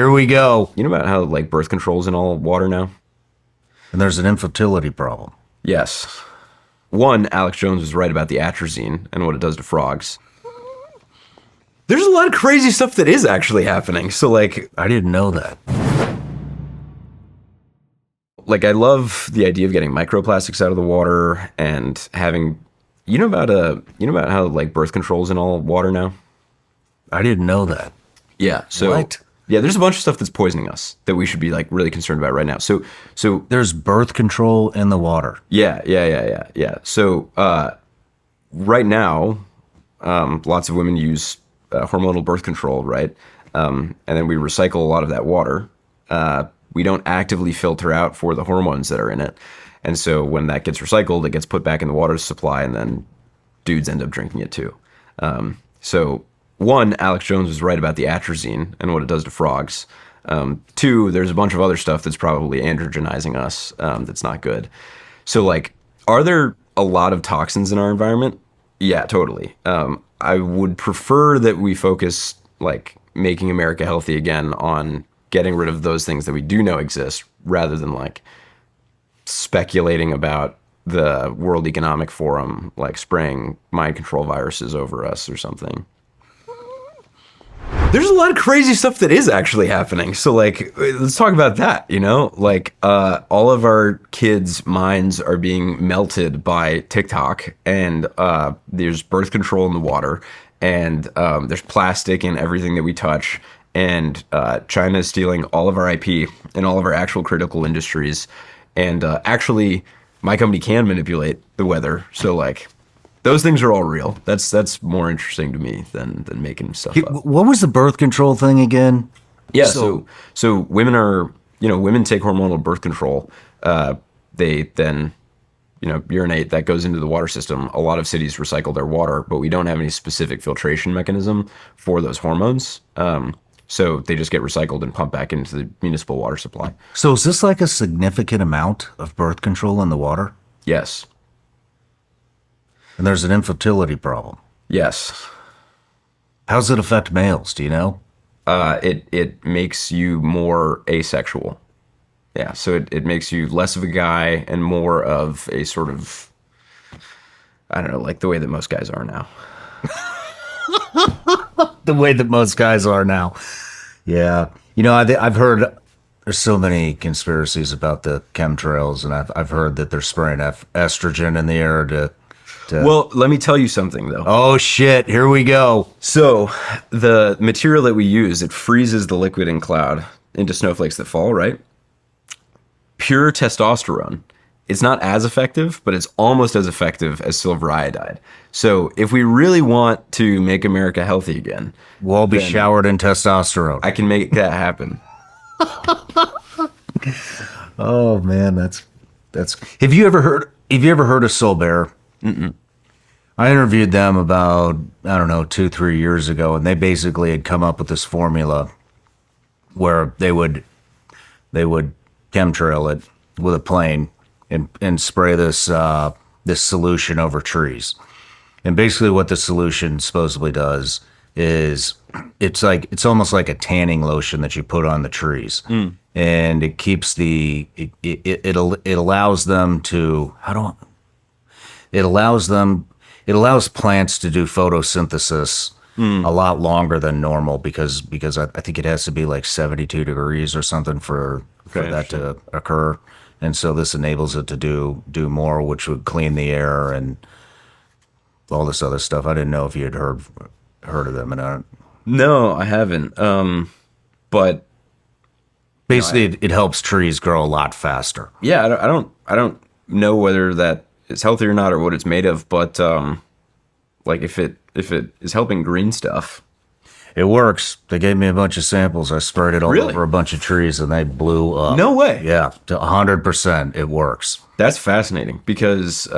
Here we go. You know about how like birth control's in all water now? And there's an infertility problem. Yes. One, Alex Jones was right about the atrazine and what it does to frogs. There's a lot of crazy stuff that is actually happening. So like, I didn't know that. I love the idea of getting microplastics out of the water and having, you know about how like birth control's in all water now? I didn't know that. Yeah. So What? yeah, there's a bunch of stuff that's poisoning us that we should be like really concerned about right now. So There's birth control in the water. yeah. So right now, lots of women use hormonal birth control, right? And then we recycle a lot of that water. We don't actively filter out for the hormones that are in it. And so when that gets recycled, it gets put back in the water supply, and then dudes end up drinking it too. So one, Alex Jones was right about the atrazine and what it does to frogs. Two, there's a bunch of other stuff that's probably androgenizing us that's not good. So like, are there a lot of toxins in our environment? Yeah, totally. I would prefer that we focus like making America healthy again on getting rid of those things that we do know exist rather than like speculating about the World Economic Forum like spraying mind control viruses over us or something. There's a lot of crazy stuff that is actually happening. So like, let's talk about that, you know? Like, all of our kids' minds are being melted by TikTok, and there's birth control in the water, and there's plastic in everything that we touch, and China is stealing all of our IP and all of our actual critical industries. And actually, my company can manipulate the weather. So like, those things are all real. That's more interesting to me than making stuff up. What was the birth control thing again? Yeah, so women are, women take hormonal birth control. They then, urinate. That goes into the water system. A lot of cities recycle their water, but we don't have any specific filtration mechanism for those hormones. So they just get recycled and pumped back into the municipal water supply. So is this like a significant amount of birth control in the water? Yes. And there's an infertility problem. Yes. How does it affect males? Do you know? It makes you more asexual. Yeah, so it makes you less of a guy and more of a sort of, I don't know, like the way that most guys are now. The way that most guys are now. Yeah. I've heard there's so many conspiracies about the chemtrails, and I've heard that they're spraying estrogen in the air to. Well, let me tell you something, though. Oh, shit. Here we go. So the material that we use, it freezes the liquid in cloud into snowflakes that fall, right? Pure testosterone. It's not as effective, but it's almost as effective as silver iodide. So if we really want to make America healthy again, We'll all be showered in testosterone. I can make that happen. Oh, man, that's. Have you ever heard of Solbear? Mm-mm. I interviewed them about, 2-3 years ago, and they basically had come up with this formula where they would chemtrail it with a plane and spray this solution over trees. And basically what the solution supposedly does is it's almost like a tanning lotion that you put on the trees. And it keeps it allows them to, it allows plants to do photosynthesis a lot longer than normal because I think it has to be like 72 degrees or something for that to occur. And so this enables it to do more, which would clean the air and all this other stuff. I didn't know if you had heard of them. And No, I haven't. But basically, it helps trees grow a lot faster. yeah, I don't know whether that is healthy or not or what it's made of, but like if it is helping green stuff. It works. They gave me a bunch of samples. I sprayed it all Really? over a bunch of trees, and they blew up. No way. Yeah, to 100%, it works. That's fascinating because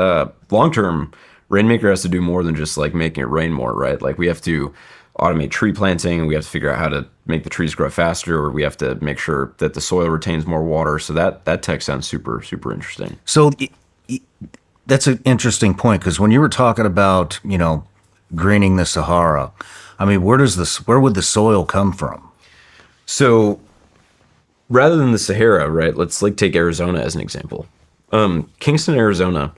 long term, Rainmaker has to do more than just like making it rain more, right? Like we have to automate tree planting, we have to figure out how to make the trees grow faster, or we have to make sure that the soil retains more water. So that tech sounds super, super interesting. So that's an interesting point because when you were talking about, greening the Sahara, I mean, where would the soil come from? So rather than the Sahara, right? Let's like take Arizona as an example. Kingston, Arizona,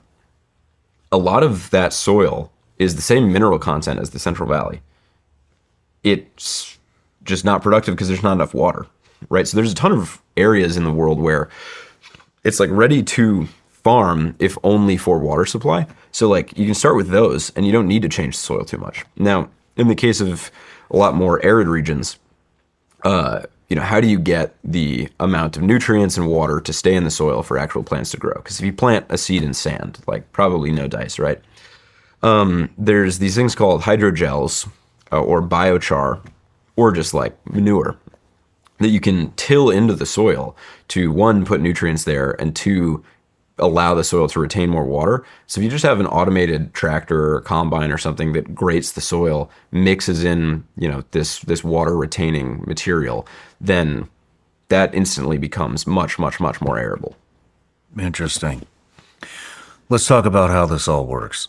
a lot of that soil is the same mineral content as the Central Valley. It's just not productive because there's not enough water, right? So there's a ton of areas in the world where it's like ready to farm if only for water supply. So like you can start with those and you don't need to change the soil too much. Now, in the case of a lot more arid regions, how do you get the amount of nutrients and water to stay in the soil for actual plants to grow? Because if you plant a seed in sand, like probably no dice, right? There's these things called hydrogels or biochar or just like manure that you can till into the soil to, one, put nutrients there, and two, allow the soil to retain more water. So if you just have an automated tractor or combine or something that grates the soil, mixes in, this water retaining material, then that instantly becomes much, much, much more arable. Interesting. Let's talk about how this all works.